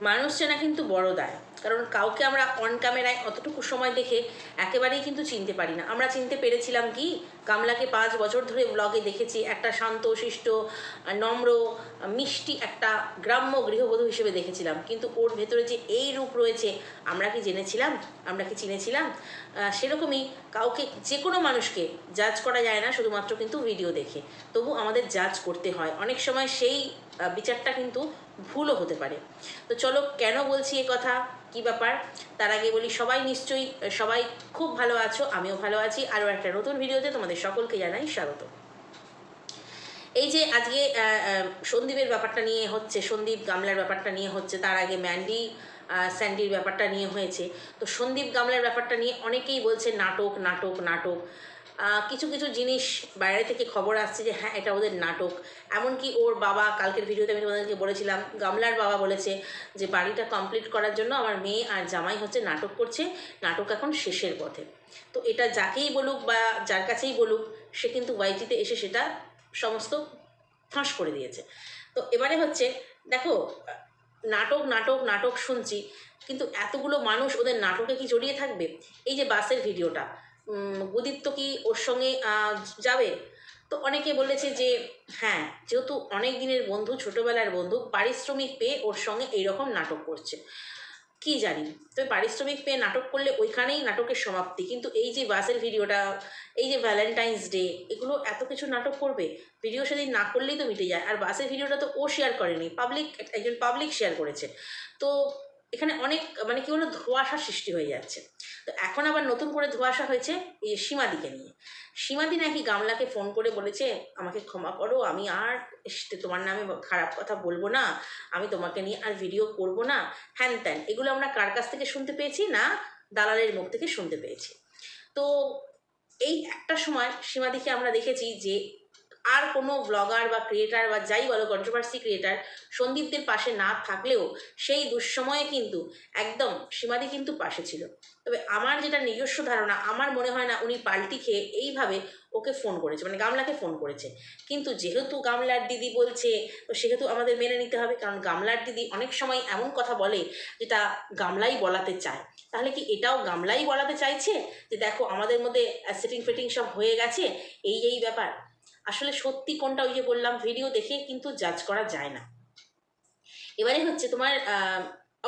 মানুষ চেনা কিন্তু বড় দায়, কারণ কাউকে আমরা অন ক্যামেরায় অতটুকু সময় দেখে একেবারেই কিন্তু চিনতে পারি না। আমরা চিনতে পেরেছিলাম কি, গামলাকে 5 বছর ধরে ব্লগে দেখেছি একটা শান্ত শিষ্ট নম্র মিষ্টি একটা গ্রাম্য গৃহবধূ হিসেবে দেখেছিলাম, কিন্তু ওর ভেতরে যে এই রূপ রয়েছে আমরা কি জেনেছিলাম, আমরা কি চিনেছিলাম? সেরকমই কাউকে, যে কোনো মানুষকে জাজ করা যায় না শুধুমাত্র কিন্তু ভিডিও দেখে, তবু আমাদের জাজ করতে হয়। অনেক সময় সেই বিচারটা কিন্তু ভুলও হতে পারে। তো চলো, কেন বলছি এ কথা, কি ব্যাপার, তার আগে বলি সবাই নিশ্চয়ই সবাই খুব ভালো আছো, আমিও ভালো আছি। আরও একটা নতুন ভিডিওতে তোমাদের সকলকে জানাই স্বাগত। এই যে আজকে সন্দীপের ব্যাপারটা নিয়ে হচ্ছে, সন্দীপ গামলার ব্যাপারটা নিয়ে হচ্ছে, তার আগে ম্যান্ডি স্যান্ডির ব্যাপারটা নিয়ে হয়েছে। তো সন্দীপ গামলার ব্যাপারটা নিয়ে অনেকেই বলছে নাটক নাটক নাটক। কিছু কিছু জিনিস বাইরে থেকে খবর আসছে যে হ্যাঁ এটা ওদের নাটক। এমনকি ওর বাবা, কালকের ভিডিওতে আমি তোমাদেরকে বলেছিলাম, গামলার বাবা বলেছে যে বাড়িটা কমপ্লিট করার জন্য আমার মেয়ে আর জামাই হচ্ছে নাটক করছে, নাটক এখন শেষের পথে। তো এটা যাকেই বলুক বা যার কাছেই বলুক, সে কিন্তু ওয়াইটিতে এসে সেটা সমস্ত ফাঁস করে দিয়েছে। তো এবারে হচ্ছে দেখো, নাটক নাটক নাটক শুনছি, কিন্তু এতগুলো মানুষ ওদের নাটকে কি জড়িয়ে থাকবে? এই যে বাসের ভিডিওটা, উদিত্য কি ওর সঙ্গে যাবে? তো অনেকে বলেছে যে হ্যাঁ, যেহেতু অনেক দিনের বন্ধু, ছোটোবেলার বন্ধু, পারিশ্রমিক পেয়ে ওর সঙ্গে এইরকম নাটক করছে। কি জানি, তবে পারিশ্রমিক পেয়ে নাটক করলে ওইখানেই নাটকের সমাপ্তি। কিন্তু এই যে বাসের ভিডিওটা, এই যে ভ্যালেন্টাইন্স ডে, এগুলো এত কিছু নাটক করবে? ভিডিও সেদিন না করলেই তো মিটে যায়। আর বাসের ভিডিওটা তো ও শেয়ার করেনি, একজন পাবলিক শেয়ার করেছে। তো এখানে অনেক মানে কি বলো, ধোঁয়াশা সৃষ্টি হয়ে যাচ্ছে। তো এখন আবার নতুন করে ধোঁয়াশা হয়েছে এই সীমাদিকে নিয়ে। সীমাদি নাকি গামলাকে ফোন করে বলেছে আমাকে ক্ষমা করো, আমি আর তোমার নামে খারাপ কথা বলবো না, আমি তোমাকে নিয়ে আর ভিডিও করব না, হ্যান ত্যান। এগুলো আমরা কার কাছ থেকে শুনতে পেয়েছি? না, দালালের মুখ থেকে শুনতে পেয়েছি। তো এই একটা সময় সীমাদিকে আমরা দেখেছি যে আর কোনো ব্লগার বা ক্রিয়েটার বা যাই বলো, কন্ট্রোভার্সি ক্রিয়েটার সন্দীপদের পাশে না থাকলেও সেই দুঃসময়ে কিন্তু একদম সীমাদি কিন্তু পাশে ছিল। তবে আমার যেটা নিজস্ব ধারণা, আমার মনে হয় না উনি পাল্টি খেয়ে এইভাবে ওকে ফোন করেছে, মানে গামলাকে ফোন করেছে। কিন্তু যেহেতু গামলার দিদি বলছে, তো সেহেতু আমাদের মেনে নিতে হবে, কারণ গামলার দিদি অনেক সময় এমন কথা বলে যেটা গামলাই বলাতে চায়। তাহলে কি এটাও গামলাই বলাতে চাইছে যে দেখো আমাদের মধ্যে সেটিং ফিটিং সব হয়ে গেছে, এই ব্যাপার? আসলে সত্যি কোনটা, ওই যে বললাম, ভিডিও দেখে কিন্তু জাজ করা যায় না। এবারে হচ্ছে তোমার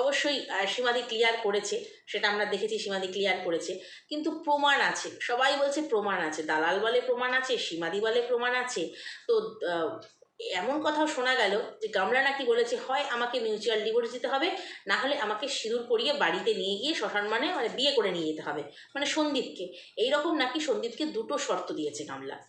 অবশ্যই সীমাদি ক্লিয়ার করেছে, সেটা আমরা দেখেছি, সীমাদি ক্লিয়ার করেছে, কিন্তু প্রমাণ আছে, সবাই বলছে প্রমাণ আছে, দালাল বলে প্রমাণ আছে, সীমাদি বলে প্রমাণ আছে। তো এমন কথাও শোনা গেল যে গামলা নাকি বলেছে হয় আমাকে মিউচুয়াল ডিভোর্স দিতে হবে, না হলে আমাকে সিঁদুর পরিয়ে বাড়িতে নিয়ে গিয়ে শ্মশান মানে বিয়ে করে নিয়ে যেতে হবে, মানে সন্দীপকে। এইরকম নাকি সন্দীপকে দুটো শর্ত দিয়েছে গামলা।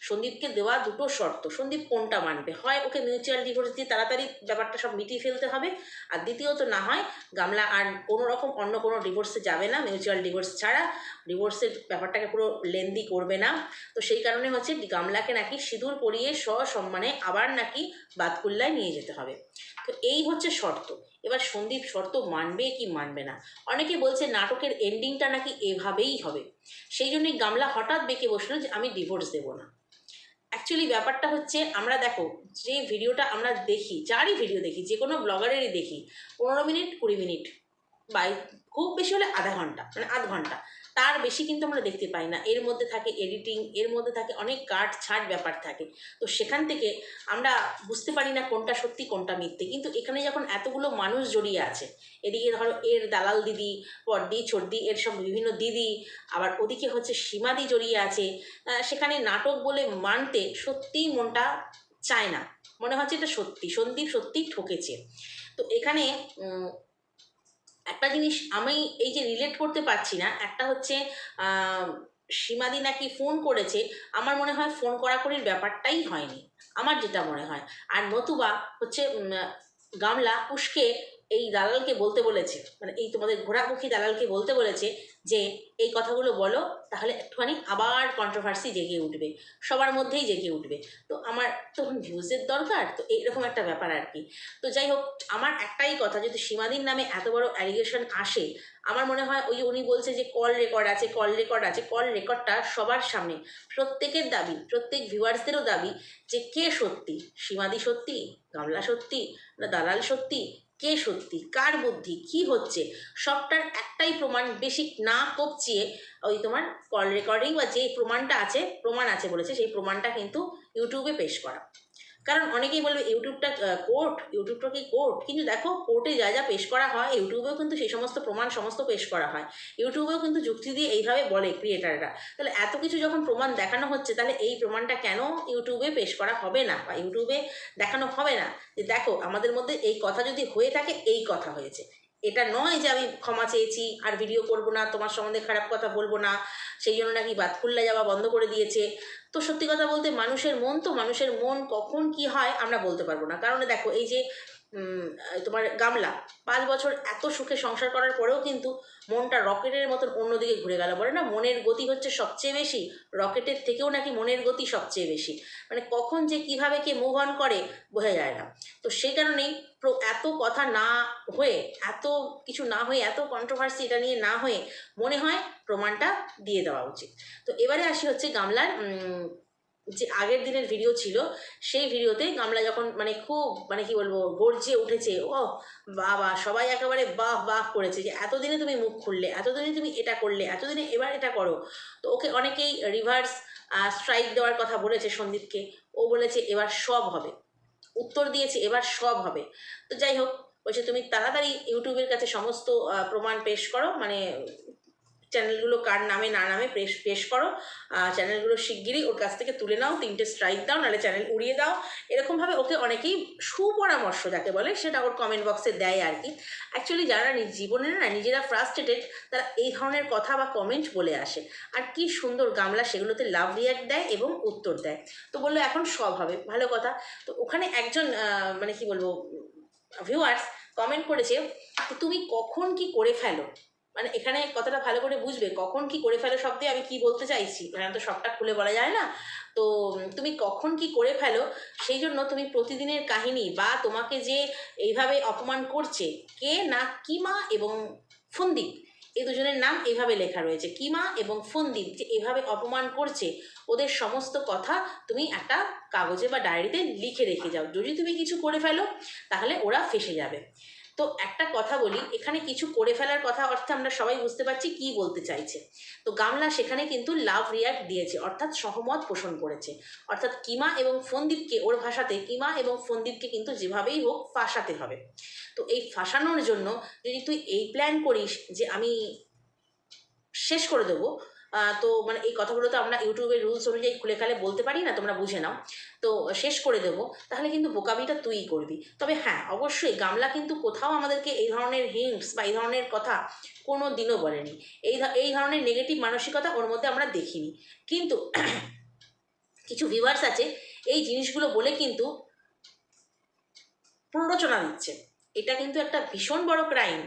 সন্দীপকে দেওয়া দুটো শর্ত, সন্দীপ কোনটা মানবে? হয় ওকে মিউচুয়াল ডিভোর্স দিয়ে তাড়াতাড়ি ব্যাপারটা সব মিটিয়ে ফেলতে হবে, আর দ্বিতীয়ত না হয় গামলা আর কোনো রকম অন্য কোনো ডিভোর্সে যাবে না, মিউচুয়াল ডিভোর্স ছাড়া ডিভোর্সের ব্যাপারটাকে পুরো লেন্দি করবে না। তো সেই কারণে হচ্ছে গামলাকে নাকি সিঁদুর পরিয়ে সসম্মানে আবার নাকি বাতকুল্লায় নিয়ে যেতে হবে। তো এই হচ্ছে শর্ত। এবার সন্দীপ শর্ত মানবে কি মানবে না? অনেকে বলছে নাটকের এন্ডিংটা নাকি এভাবেই হবে, সেই জন্যই গামলা হঠাৎ বেঁকে বসলো যে আমি ডিভোর্স দেবো না। অ্যাকচুয়ালি ব্যাপারটা হচ্ছে, আমরা দেখো যে ভিডিওটা আমরা দেখি, যারই ভিডিও দেখি, যে কোনো ব্লগারেরই দেখি, 15 মিনিট 20 মিনিট, বাই খুব বেশি হলে আধা ঘন্টা, মানে আধ ঘন্টা, তার বেশি কিন্তু আমরা দেখতে পাই না। এর মধ্যে থাকে এডিটিং, এর মধ্যে থাকে অনেক কাট ছাট ব্যাপার থাকে। তো সেখান থেকে আমরা বুঝতে পারি না কোনটা সত্যি কোনটা মিথ্যে। কিন্তু এখানে যখন এতগুলো মানুষ জড়িয়ে আছে, এদিকে ধরো এর দালাল দিদি, পর্দি ছর্দি, এর সব বিভিন্ন দিদি, আবার ওদিকে হচ্ছে সীমাদি জড়িয়ে আছে, সেখানে নাটক বলে মানতে সত্যিই মনটা চায় না। মনে হচ্ছে এটা সত্যি, সন্দীপ সত্যিই ঠকেছে। তো এখানে একটা জিনিস আমি এই যে রিলেট করতে পারছি না, একটা হচ্ছে সীমাদি নাকি ফোন করেছে, আমার মনে হয় ফোন করাকরির ব্যাপারটাই হয়নি, আমার যেটা মনে হয়। আর নতুবা হচ্ছে গামলা উস্কে এই দালালকে বলতে বলেছে, মানে এই তোমাদের ঘোড়ামুখী দালালকে বলতে বলেছে যে এই কথাগুলো বলো, তাহলে একটুখানি আবার কন্ট্রোভার্সি জেগে উঠবে, সবার মধ্যেই জেগে উঠবে। তো আমার তখন ভিউজের দরকার, তো এইরকম একটা ব্যাপার আর কি। তো যাই হোক, আমার একটাই কথা, যদি সীমাদির নামে এত বড় অ্যালিগেশন আসে, আমার মনে হয় ওই উনি বলছে যে কল রেকর্ড আছে, কল রেকর্ড আছে, কল রেকর্ডটা সবার সামনে, প্রত্যেকের দাবি, প্রত্যেক ভিউয়ার্সদেরও দাবি যে কে সত্যি, সীমাদি সত্যি, গামলা সত্যি, না দালাল সত্যি, কে সত্যি, কার বুদ্ধি, কি হচ্ছে, সবটার একটাই প্রমাণ, বেশি না কপচিয়ে ওই তোমার কল রেকর্ডিং বা যে প্রমাণ আছে বলেছে, সেই প্রমাণটা কিন্তু ইউটিউবে পেশ করা। কারণ অনেকেই বলবে ইউটিউবটা কি কোর্ট, কিন্তু দেখো কোর্টে যা যা পেশ করা হয় ইউটিউবেও কিন্তু সেই সমস্ত প্রমাণ সমস্ত পেশ করা হয়। ইউটিউবেও কিন্তু যুক্তি দিয়ে এইভাবে বলে ক্রিয়েটাররা। তাহলে এত কিছু যখন প্রমাণ দেখানো হচ্ছে, তাহলে এই প্রমাণটা কেন ইউটিউবে পেশ করা হবে না বা ইউটিউবে দেখানো হবে না, যে দেখো আমাদের মধ্যে এই কথা যদি হয়ে থাকে, এই কথা হয়েছে। এটা নয় যে আমি ক্ষমা চেয়েছি আর ভিডিও করবো না, তোমার সম্বন্ধে খারাপ কথা বলবো না, সেই জন্য নাকি বাতকুল্লা যাওয়া বন্ধ করে দিয়েছে। তো সত্যি কথা বলতে মানুষের মন কখন কি হয় আমরা বলতে পারবো না। কারণ দেখো এই যে তোমার গামলা 5 বছর এত সুখে সংসার করার পরেও কিন্তু মনটা রকেটের মতন অন্যদিকে ঘুরে গেল। বলে না মনের গতি হচ্ছে সবচেয়ে বেশি, রকেটের থেকেও নাকি মনের গতি সবচেয়ে বেশি। মানে কখন যে কিভাবে কে মুভ অন করে বোঝা যায় না। তো সেই কারণেই এত কথা না হয়ে, এত কিছু না হয়ে, এত কন্ট্রোভার্সি এটা নিয়ে না হয়ে মনে হয় প্রমাণটা দিয়ে দেওয়া উচিত। তো এবারে আসি হচ্ছে গামলার যে আগের দিনের ভিডিও ছিল, সেই ভিডিওতে গামলা যখন মানে খুব মানে কি বলবো গর্জে উঠেছে, ও বাবা সবাই একেবারে বাহ বাহ করেছে যে এতদিনে তুমি মুখ খুললে, এতদিনে তুমি এটা করলে, এতদিনে এবার এটা করো। তো ওকে অনেকেই রিভার্স স্ট্রাইক দেওয়ার কথা বলেছে সন্দীপকে। ও বলেছে এবার সব হবে, উত্তর দিয়েছে এবার সব হবে। তো যাই হোক, বলছে তুমি তাড়াতাড়ি ইউটিউবের কাছে সমস্ত প্রমাণ পেশ করো, মানে চ্যানেলগুলো কার নামে না নামে পেশ করো, চ্যানেলগুলো শিগগিরই ওর কাছ থেকে তুলে নাও, 3টে স্ট্রাইক দাও, নাহলে চ্যানেল উড়িয়ে দাও। এরকমভাবে ওকে অনেকেই সুপরামর্শ যাকে বলে সেটা ওর কমেন্ট বক্সে দেয় আর কি। অ্যাকচুয়ালি যারা জীবনে না নিজেরা ফ্রাস্ট্রেটেড, তারা এই ধরনের কথা বা কমেন্ট বলে আসে। আর কি সুন্দর গামলা সেগুলোতে লাভ রিয়াক্ট দেয় এবং উত্তর দেয়। তো বললো এখন সব হবে, ভালো কথা। তো ওখানে একজন মানে কি বলবো ভিউয়ার্স কমেন্ট করেছে তুমি কখন কি করে ফেলো, মানে এখানে কথাটা ভালো করে বুঝবে, কখন কি করে ফেলো শব্দে আমি কি বলতে চাইছি, এখানে তো সবটা খুলে বলা যায় না। তো তুমি কখন কি করে ফেলো, সেই জন্য তুমি প্রতিদিনের কাহিনী বা তোমাকে যে এইভাবে অপমান করছে কে না, কিমা এবং ফন্দীপ, এই দুজনের নাম এইভাবে লেখা রয়েছে, কিমা এবং ফন্দীপ যে এভাবে অপমান করছে, ওদের সমস্ত কথা তুমি একটা কাগজে বা ডায়েরিতে লিখে রেখে যাও। যদি তুমি কিছু করে ফেলো তাহলে ওরা ফেঁসে যাবে। তো একটা কথা বলি, এখানে কিছু করে ফেলার কথা অর্থে আমরা সবাই বুঝতে পারছি কি বলতে চাইছে। তো গামলা সেখানে কিন্তু লাভ রিয়াক্ট দিয়েছে, অর্থাৎ সহমত পোষণ করেছে। অর্থাৎ কিমা এবং ফন্দীপকে, ওর ভাষাতে কিমা এবং ফন্দীপকে কিন্তু যেভাবেই হোক ফাঁসাতে হবে। তো এই ফাঁসানোর জন্য যদি তুই এই প্ল্যান করিস যে আমি শেষ করে দেবো, তো মানে এই কথাগুলো তো আমরা ইউটিউবের রুলস অনুযায়ী খুলে খালে বলতে পারি না, তোমরা বুঝে নাও। তো শেষ করে দেবো, তাহলে কিন্তু বোকামিটা তুইই করবি। তবে হ্যাঁ, অবশ্যই গামলা কিন্তু কোথাও আমাদেরকে এই ধরনের হিন্টস বা এই ধরনের কথা কোনো দিনও বলেনি। এই ধরনের নেগেটিভ মানসিকতা ওর মধ্যে আমরা দেখিনি। কিন্তু কিছু ভিউয়ার্স আছে এই জিনিসগুলো বলে কিন্তু প্ররোচনা দিচ্ছে। এটা কিন্তু একটা ভীষণ বড় ক্রাইম।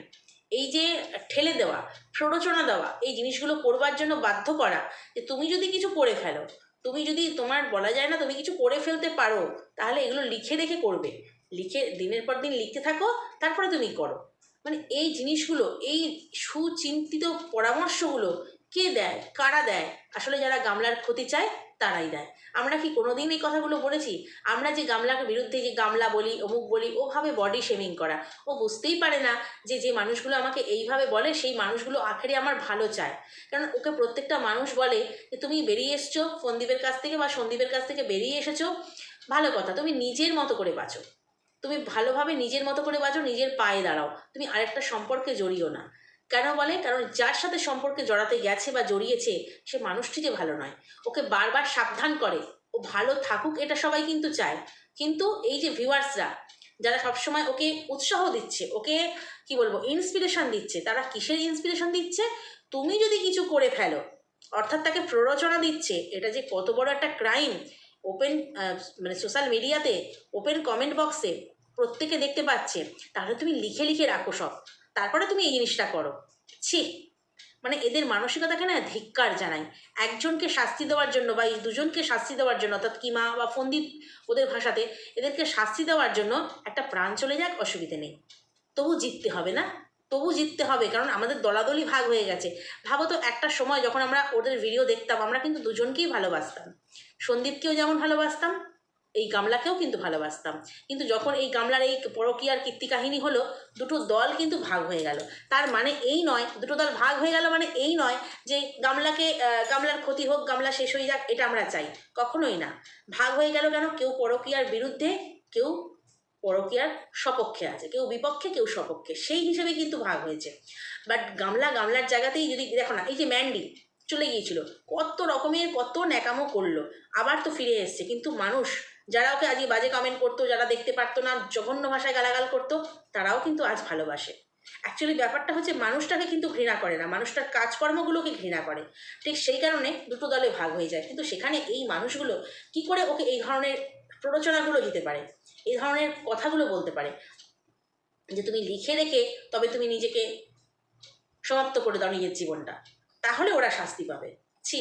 এই যে ঠেলে দেওয়া, প্ররোচনা দেওয়া, এই জিনিসগুলো করবার জন্য বাধ্য করা, যে তুমি যদি কিছু করে ফেলো, তুমি যদি তোমার বলা যায় না তুমি কিছু করে ফেলতে পারো, তাহলে এগুলো লিখে রেখে করবে, লিখে দিনের পর দিন লিখতে থাকো, তারপরে তুমি করো। মানে এই জিনিসগুলো, এই সুচিন্তিত পরামর্শগুলো কে দেয়, কারা দেয়? আসলে যারা গামলার ক্ষতি চায় তারাই দেয়। আমরা কি কোনোদিন এই কথাগুলো বলেছি? আমরা যে গামলার বিরুদ্ধে যে গামলা বলি, অমুক বলি, ওভাবে বডি শেমিং করা, ও বুঝতেই পারে না যে মানুষগুলো আমাকে এইভাবে বলে সেই মানুষগুলো আখেরে আমার ভালো চায়। কারণ ওকে প্রত্যেকটা মানুষ বলে যে তুমি বেরিয়ে এসছো ফন্দীপের কাছ থেকে বা সন্দীপের কাছ থেকে বেরিয়ে এসেছো, ভালো কথা, তুমি নিজের মতো করে বাঁচো, তুমি ভালোভাবে নিজের মতো করে বাঁচো, নিজের পায়ে দাঁড়াও, তুমি আরেকটা সম্পর্কে জড়িও না। কেন বলে? কারণ যার সাথে সম্পর্কে জড়াতে গেছে বা জড়িয়েছে সে মানুষটি যে ভালো নয়। ওকে বারবার সাবধান করে, ও ভালো থাকুক এটা সবাই কিন্তু চায়। কিন্তু এই যে ভিউয়ার্সরা যারা সবসময় ওকে উৎসাহ দিচ্ছে, ওকে কি বলবো ইন্সপিরেশন দিচ্ছে, তারা কিসের ইন্সপিরেশন দিচ্ছে? তুমি যদি কিছু করে ফেলো, অর্থাৎ তাকে প্ররোচনা দিচ্ছে। এটা যে কত বড় একটা ক্রাইম, ওপেন মানে সোশ্যাল মিডিয়াতে ওপেন কমেন্ট বক্সে প্রত্যেকে দেখতে পাচ্ছে, তাহলে তুমি লিখে লিখে রাখো সব, তারপরে তুমি এই জিনিসটা করো। ছি, মানে এদের মানসিকতাকে না ধিক্কার জানাই। একজনকে শাস্তি দেওয়ার জন্য বা এই দুজনকে শাস্তি দেওয়ার জন্য, অর্থাৎ কিমা বা ফন্দীপ ওদের ভাষাতে, এদেরকে শাস্তি দেওয়ার জন্য একটা প্রাণ চলে যাক অসুবিধে নেই, তবু জিততে হবে না, তবু জিততে হবে। কারণ আমাদের দলাদলি ভাগ হয়ে গেছে। ভাবো তো একটা সময় যখন আমরা ওদের ভিডিও দেখতাম, আমরা কিন্তু দুজনকেই ভালোবাসতাম, সন্দীপকেও যেমন ভালোবাসতাম এই গামলাকেও কিন্তু ভালোবাসতাম। কিন্তু যখন এই গামলার এই পরকীয়ার কীর্তি কাহিনী হলো, দুটো দল কিন্তু ভাগ হয়ে গেল। তার মানে এই নয়, দুটো দল ভাগ হয়ে গেল মানে এই নয় যে গামলার ক্ষতি হোক, গামলা শেষ হয়ে যাক, এটা আমরা চাই, কখনোই না। ভাগ হয়ে গেল কেন? কেউ পরকীয়ার বিরুদ্ধে, কেউ পরকীয়ার সপক্ষে আছে, কেউ বিপক্ষে, কেউ সপক্ষে, সেই হিসেবে কিন্তু ভাগ হয়েছে। বাট গামলার জায়গাতেই যদি দেখো না, এই যে ম্যান্ডি চলে গিয়েছিল, কত রকমের কত ন্যাকামো করলো, আবার তো ফিরে এসছে। কিন্তু মানুষ যারা ওকে আজকে বাজে কমেন্ট করতো, যারা দেখতে পারতো না, জঘন্য ভাষায় গালাগাল করতো, তারাও কিন্তু আজ ভালোবাসে। অ্যাকচুয়ালি ব্যাপারটা হচ্ছে মানুষটাকে কিন্তু ঘৃণা করে না, মানুষটার কাজকর্মগুলোকে ঘৃণা করে। ঠিক সেই কারণে দুটো দলে ভাগ হয়ে যায়। কিন্তু সেখানে এই মানুষগুলো কি করে ওকে এই ধরনের প্ররোচনাগুলো দিতে পারে, এই ধরনের কথাগুলো বলতে পারে যে তুমি লিখে রেখে তবে তুমি নিজেকে সমাপ্ত করে দাও নিজের জীবনটা, তাহলে ওরা শাস্তি পাবে। ছি।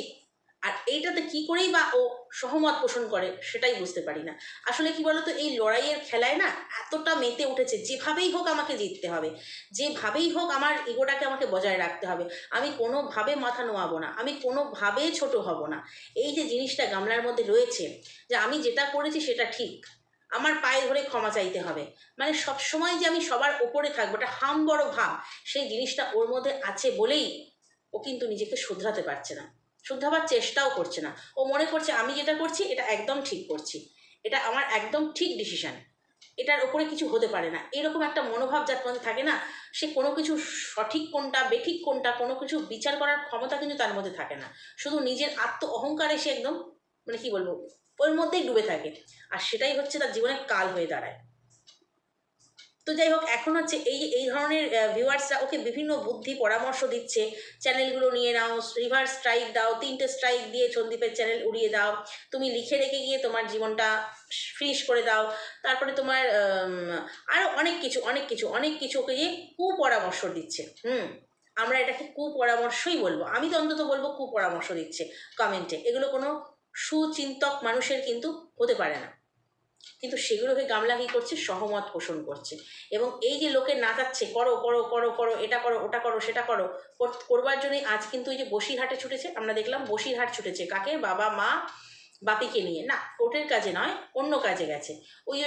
আর এইটাতে কি করেই বা ও সহমত পোষণ করে সেটাই বুঝতে পারি না। আসলে কি বলতো, এই লড়াইয়ের খেলায় না এতটা মেতে উঠেছে, যেভাবেই হোক আমাকে জিততে হবে, যেভাবেই হোক আমার ইগোটাকে আমাকে বজায় রাখতে হবে, আমি কোনোভাবে মাথা নোয়াবো না, আমি কোনোভাবে ছোট হব না। এই যে জিনিসটা গামলার মধ্যে রয়েছে, যে আমি যেটা করেছি সেটা ঠিক, আমার পায়ে ধরে ক্ষমা চাইতে হবে, মানে সবসময় যে আমি সবার ওপরে থাকবো, এটা হাম বড় ভাব, সেই জিনিসটা ওর মধ্যে আছে বলেই ও কিন্তু নিজেকে শুধরাতে পারছে না, শুধরাবার চেষ্টাও করছে না। ও মনে করছে আমি যেটা করছি এটা একদম ঠিক করছি, এটা আমার একদম ঠিক ডিসিশন, এটার ওপরে কিছু হতে পারে না, এরকম একটা মনোভাব যার মধ্যে থাকে না, সে কোনো কিছু সঠিক কোনটা বেঠিক কোনটা কোনো কিছু বিচার করার ক্ষমতা কিন্তু তার মধ্যে থাকে না। শুধু নিজের আত্ম অহংকারে সে একদম, মানে কি বলবো, ওর মধ্যেই ডুবে থাকে, আর সেটাই হচ্ছে তার জীবনের কাল হয়ে দাঁড়ায়। তো যাই হোক, এখন হচ্ছে এই ধরনের ভিউয়ার্সরা ওকে বিভিন্ন বুদ্ধি পরামর্শ দিচ্ছে, চ্যানেলগুলো নিয়ে নাও, রিভার্স স্ট্রাইক দাও, 3টে স্ট্রাইক দিয়ে সন্দীপের চ্যানেল উড়িয়ে দাও, তুমি লিখে রেখে গিয়ে তোমার জীবনটা ফিনিশ করে দাও, তারপরে তোমার আরও অনেক কিছু ওকে গিয়ে কুপরামর্শ দিচ্ছে। আমরা এটাকে কুপরামর্শই বলবো, আমি তো অন্তত বলবো কুপরামর্শ দিচ্ছে কমেন্টে। এগুলো কোনো সুচিন্তক মানুষের কিন্তু হতে পারে না। কিন্তু সেগুলোকে গামলা কী করছে? সহমত পোষণ করছে। এবং এই যে লোকে নাচাচ্ছে, করো করো করো করো, এটা করো ওটা করো সেটা করো, করবার জন্যই আজ কিন্তু এই যে বসিরহাটে ছুটেছে, আমরা দেখলাম বসিরহাট ছুটেছে কাকে? বাবা মা বাপিকে নিয়ে, না কোর্টের কাজে নয়, অন্য কাজে গেছে। ওই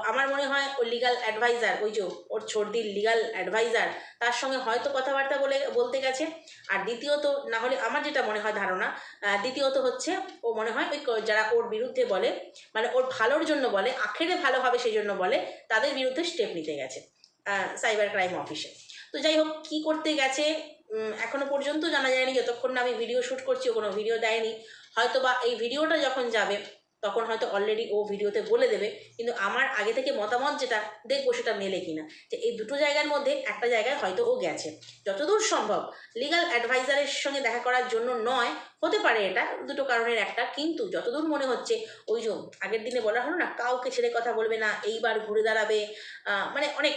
আমার মনে হয় ওই লিগাল অ্যাডভাইজার, ওই যে ওর ছর্দির লিগাল অ্যাডভাইজার, তার সঙ্গে হয়তো কথাবার্তা বলতে গেছে। আর দ্বিতীয়ত, না হলে আমার যেটা মনে হয় ধারণা, দ্বিতীয়ত হচ্ছে ও মনে হয় ওই যারা ওর বিরুদ্ধে বলে, মানে ওর ভালোর জন্য বলে, আখেরে ভালো হবে সেই জন্য বলে, তাদের বিরুদ্ধে স্টেপ নিতে গেছে সাইবার ক্রাইম অফিসে। তো যাই হোক, কী করতে গেছে এখনো পর্যন্ত জানা যায়নি, যতক্ষণ না আমি ভিডিও শ্যুট করছি ও কোনো ভিডিও দেয়নি। হয়তো বা এই ভিডিওটা যখন যাবে তখন হয়তো অলরেডি ও ভিডিওতে বলে দেবে। কিন্তু আমার আগে থেকে মতামত যেটা, দেখবো সেটা মেলে কিনা, যে এই দুটো জায়গার মধ্যে একটা জায়গায় হয়তো ও গেছে। যতদূর সম্ভব লিগাল অ্যাডভাইজারের সঙ্গে দেখা করার জন্য নয়, হতে পারে এটা দুটো কারণের একটা, কিন্তু যতদূর মনে হচ্ছে ওই যে আগের দিনে বলা হলো না, কাউকে ছেড়ে কথা বলবে না, এইবার ঘুরে দাঁড়াবে, মানে অনেক,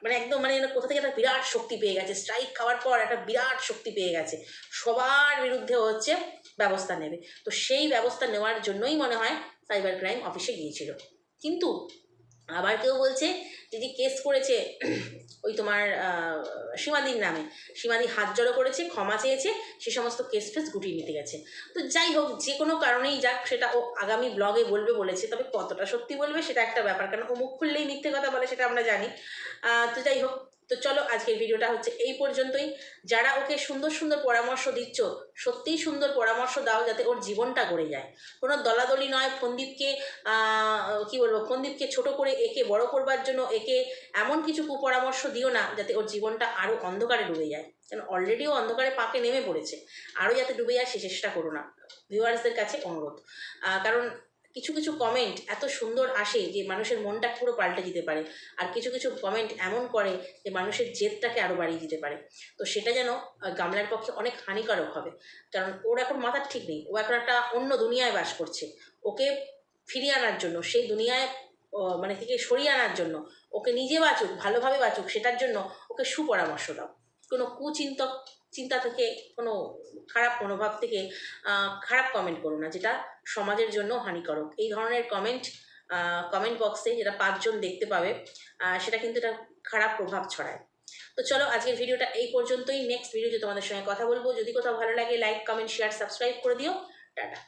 মানে একদম মানে কোথা থেকে একটা বিরাট শক্তি পেয়ে গেছে, স্ট্রাইক খাওয়ার পর একটা বিরাট শক্তি পেয়ে গেছে, সবার বিরুদ্ধে হচ্ছে ব্যবস্থা নেবে। তো সেই ব্যবস্থা নেওয়ার জন্যই মনে হয় সাইবার ক্রাইম অফিসে গিয়েছিল। কিন্তু আবার কেউ বলছে যে কেস করেছে ওই তোমার সীমাদির নামে, সীমাদি হাত জড়ো করেছে, ক্ষমা চেয়েছে, সে সমস্ত কেস ফেস গুটিয়ে নিতে গেছে। তো যাই হোক, যে কোনো কারণেই যাক, সেটা ও আগামী ব্লগে বলবে বলেছে, তবে কতটা সত্যি বলবে সেটা একটা ব্যাপার, কারণ ও মুখ খুললেই মিথ্যে কথা বলে, সেটা আমরা জানি। তো যাই হোক, তো চলো আজকের ভিডিওটা হচ্ছে এই পর্যন্তই। যারা ওকে সুন্দর সুন্দর পরামর্শ দিচ্ছ, সত্যিই সুন্দর পরামর্শ দাও, যাতে ওর জীবনটা গড়ে যায়। কোনো দলাদলি নয়, ফন্দীপকে কি বলবো, ফন্দীপকে ছোট করে একে বড় করবার জন্য একে এমন কিছু কুপরামর্শ দিও না যাতে ওর জীবনটা আরও অন্ধকারে ডুবে যায়, কারণ অলরেডিও অন্ধকারে পাকে নেমে পড়েছে, আরও যাতে ডুবে যায় সে চেষ্টা করো না। ভিউয়ার্সদের কাছে অনুরোধ, কারণ কিছু কিছু কমেন্ট এত সুন্দর আসে যে মানুষের মনটা পুরো পাল্টে দিতে পারে, আর কিছু কিছু কমেন্ট এমন করে যে মানুষের জেদটাকে আরও বাড়িয়ে দিতে পারে। তো সেটা যেন গামলার পক্ষে অনেক হানিকারক হবে, কারণ ওর এখন মাথার ঠিক নেই, ও এখন একটা অন্য দুনিয়ায় বাস করছে। ওকে ফিরিয়ে আনার জন্য, সেই দুনিয়ায় মানে থেকে সরিয়ে আনার জন্য, ওকে নিজে বাঁচুক, ভালোভাবে বাঁচুক, সেটার জন্য ওকে সুপরামর্শ দাও। কোনো চিন্তা থেকে, কোনো খারাপ মনোভাব থেকে খারাপ কমেন্ট করো না, যেটা সমাজের জন্য হানিকারক। এই ধরনের কমেন্ট বক্সে যেটা 5 জন দেখতে পাবে, সেটা কিন্তু একটা খারাপ প্রভাব ছড়ায়। তো চলো আজকের ভিডিওটা এই পর্যন্তই। নেক্সট ভিডিওতে তোমাদের সঙ্গে কথা বলবো। যদি কোথাও ভালো লাগে লাইক কমেন্ট শেয়ার সাবস্ক্রাইব করে দিও। টাটা।